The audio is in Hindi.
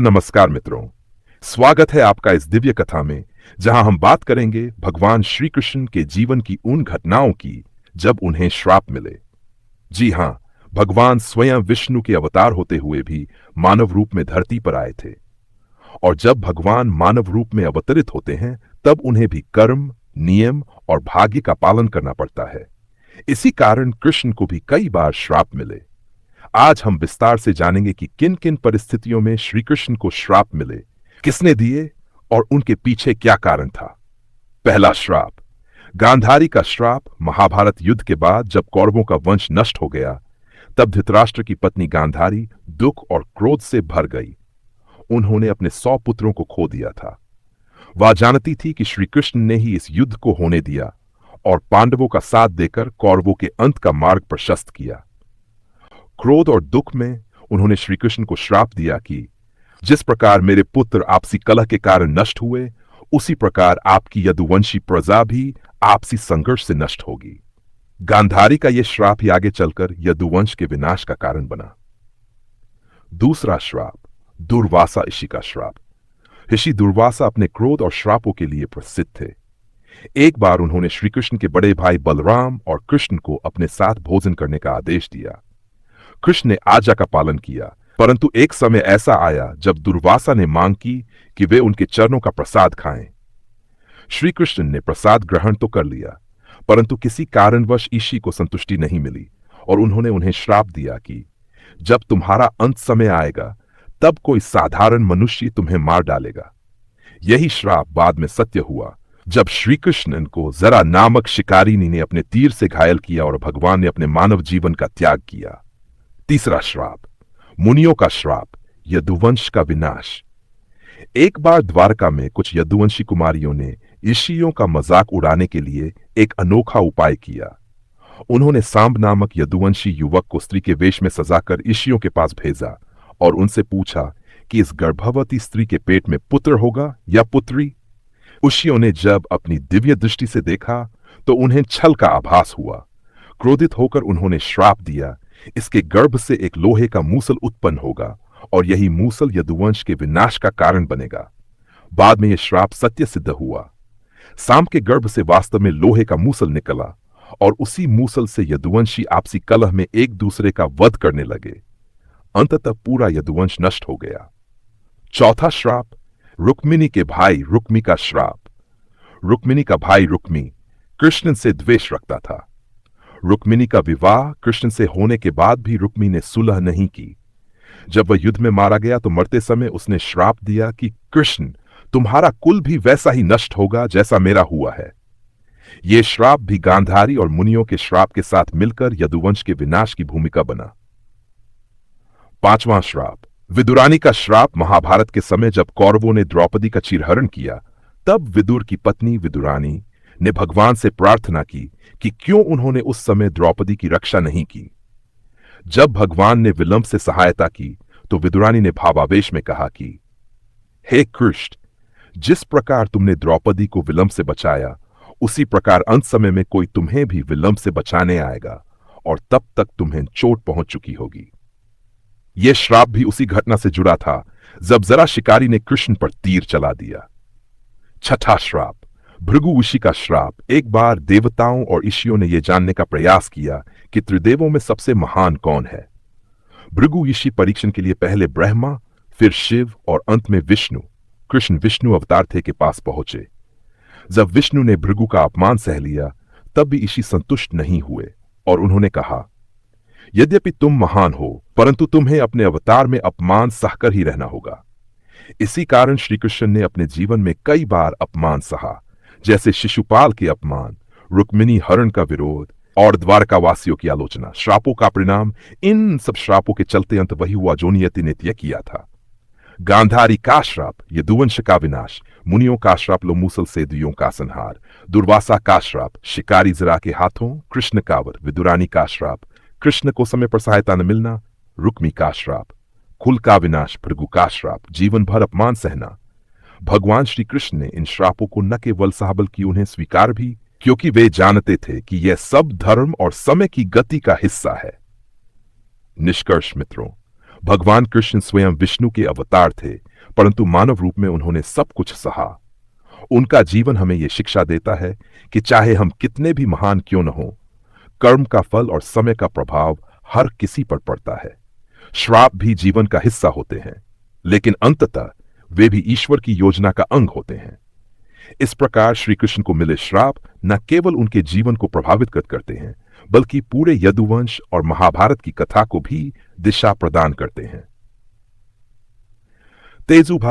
नमस्कार मित्रों, स्वागत है आपका इस दिव्य कथा में जहां हम बात करेंगे भगवान श्री कृष्ण के जीवन की उन घटनाओं की जब उन्हें श्राप मिले। जी हां, भगवान स्वयं विष्णु के अवतार होते हुए भी मानव रूप में धरती पर आए थे। और जब भगवान मानव रूप में अवतरित होते हैं तब उन्हें भी कर्म, नियम और भाग्य का पालन करना पड़ता है। इसी कारण कृष्ण को भी कई बार श्राप मिले। आज हम विस्तार से जानेंगे कि किन किन परिस्थितियों में श्री कृष्ण को श्राप मिले, किसने दिए और उनके पीछे क्या कारण था। पहला श्राप, गांधारी का श्राप। महाभारत युद्ध के बाद जब कौरवों का वंश नष्ट हो गया तब धृतराष्ट्र की पत्नी गांधारी दुख और क्रोध से भर गई। उन्होंने अपने 100 पुत्रों को खो दिया था। वह जानती थी कि श्री कृष्ण ने ही इस युद्ध को होने दिया और पांडवों का साथ देकर कौरवों के अंत का मार्ग प्रशस्त किया। क्रोध और दुख में उन्होंने श्री कृष्ण को श्राप दिया कि जिस प्रकार मेरे पुत्र आपसी कलह के कारण नष्ट हुए, उसी प्रकार आपकी यदुवंशी प्रजा भी आपसी संघर्ष से नष्ट होगी। गांधारी का यह श्राप ही आगे चलकर यदुवंश के विनाश का कारण बना। दूसरा श्राप, दुर्वासा ऋषि का श्राप। ऋषि दुर्वासा अपने क्रोध और श्रापों के लिए प्रसिद्ध थे। एक बार उन्होंने श्री कृष्ण के बड़े भाई बलराम और कृष्ण को अपने साथ भोजन करने का आदेश दिया। कृष्ण ने आज्ञा का पालन किया, परंतु एक समय ऐसा आया जब दुर्वासा ने मांग की कि वे उनके चरणों का प्रसाद खाएं। श्री कृष्ण ने प्रसाद ग्रहण तो कर लिया, परंतु किसी कारणवश ऋषि को संतुष्टि नहीं मिली और उन्होंने उन्हें श्राप दिया कि जब तुम्हारा अंत समय आएगा तब कोई साधारण मनुष्य तुम्हें मार डालेगा। यही श्राप बाद में सत्य हुआ जब श्री कृष्ण को जरा नामक शिकारिनी ने अपने तीर से घायल किया और भगवान ने अपने मानव जीवन का त्याग किया। तीसरा श्राप, मुनियों का श्राप, यदुवंश का विनाश। एक बार द्वारका में कुछ यदुवंशी कुमारियों ने ऋषियों का मजाक उड़ाने के लिए एक अनोखा उपाय किया। उन्होंने सांब नामक यदुवंशी युवक को स्त्री के वेश में सजाकर ऋषियों के पास भेजा और उनसे पूछा कि इस गर्भवती स्त्री के पेट में पुत्र होगा या पुत्री। ऋषियों ने जब अपनी दिव्य दृष्टि से देखा तो उन्हें छल का आभास हुआ। क्रोधित होकर उन्होंने श्राप दिया, इसके गर्भ से एक लोहे का मूसल उत्पन्न होगा और यही मूसल यदुवंश के विनाश का कारण बनेगा। बाद में यह श्राप सत्य सिद्ध हुआ। सांब के गर्भ से वास्तव में लोहे का मूसल निकला और उसी मूसल से यदुवंशी आपसी कलह में एक दूसरे का वध करने लगे। अंततः पूरा यदुवंश नष्ट हो गया। चौथा श्राप, रुक्मिणी के भाई रुक्मी का श्राप। रुक्मिणी का भाई रुक्मी कृष्ण से द्वेष रखता था। रुक्मिणी का विवाह कृष्ण से होने के बाद भी रुक्मी ने सुलह नहीं की। जब वह युद्ध में मारा गया तो मरते समय उसने श्राप दिया कि कृष्ण, तुम्हारा कुल भी वैसा ही नष्ट होगा जैसा मेरा हुआ है। यह श्राप भी गांधारी और मुनियों के श्राप के साथ मिलकर यदुवंश के विनाश की भूमिका बना। पांचवां श्राप, विदुरानी का श्राप। महाभारत के समय जब कौरवों ने द्रौपदी का चीरहरण किया तब विदुर की पत्नी विदुरानी ने भगवान से प्रार्थना की कि क्यों उन्होंने उस समय द्रौपदी की रक्षा नहीं की। जब भगवान ने विलंब से सहायता की तो विदुरानी ने भावावेश में कहा कि हे कृष्ण, जिस प्रकार तुमने द्रौपदी को विलंब से बचाया, उसी प्रकार अंत समय में कोई तुम्हें भी विलंब से बचाने आएगा और तब तक तुम्हें चोट पहुंच चुकी होगी। यह श्राप भी उसी घटना से जुड़ा था जब जरा शिकारी ने कृष्ण पर तीर चला दिया। छठा श्राप, भृगु ऋषि का श्राप। एक बार देवताओं और ऋषियों ने यह जानने का प्रयास किया कि त्रिदेवों में सबसे महान कौन है। भृगु ऋषि परीक्षण के लिए पहले ब्रह्मा, फिर शिव और अंत में विष्णु, कृष्ण विष्णु अवतार थे, के पास पहुंचे। जब विष्णु ने भृगु का अपमान सह लिया तब भी ऋषि संतुष्ट नहीं हुए और उन्होंने कहा, यद्यपि तुम महान हो परंतु तुम्हें अपने अवतार में अपमान सहकर ही रहना होगा। इसी कारण श्री कृष्ण ने अपने जीवन में कई बार अपमान सहा, जैसे शिशुपाल के अपमान, रुक्मिणी हरण का विरोध और द्वारकावासियों की आलोचना। श्रापों का परिणाम, इन सब श्रापों के चलते अंत वही हुआ जो नियति ने तय किया था। गांधारी का श्राप, यदुवंश का विनाश। मुनियों का श्राप, लोमूसल सेदुयों का संहार। दुर्वासा का श्राप, शिकारी जरा के हाथों कृष्ण कावर। विदुरानी का श्राप, कृष्ण को समय पर सहायता न मिलना। रुक्मी का श्राप, कुल का विनाश। भृगु का श्राप, जीवन भर अपमान सहना। भगवान श्री कृष्ण ने इन श्रापों को न केवल सहा बल्कि उन्हें स्वीकार भी, क्योंकि वे जानते थे कि यह सब धर्म और समय की गति का हिस्सा है। निष्कर्ष मित्रों, भगवान कृष्ण स्वयं विष्णु के अवतार थे, परंतु मानव रूप में उन्होंने सब कुछ सहा। उनका जीवन हमें यह शिक्षा देता है कि चाहे हम कितने भी महान क्यों न हो, कर्म का फल और समय का प्रभाव हर किसी पर पड़ता है। श्राप भी जीवन का हिस्सा होते हैं, लेकिन अंततः वे भी ईश्वर की योजना का अंग होते हैं। इस प्रकार श्री कृष्ण को मिले श्राप न केवल उनके जीवन को प्रभावित करते हैं, बल्कि पूरे यदुवंश और महाभारत की कथा को भी दिशा प्रदान करते हैं। तेजू भाई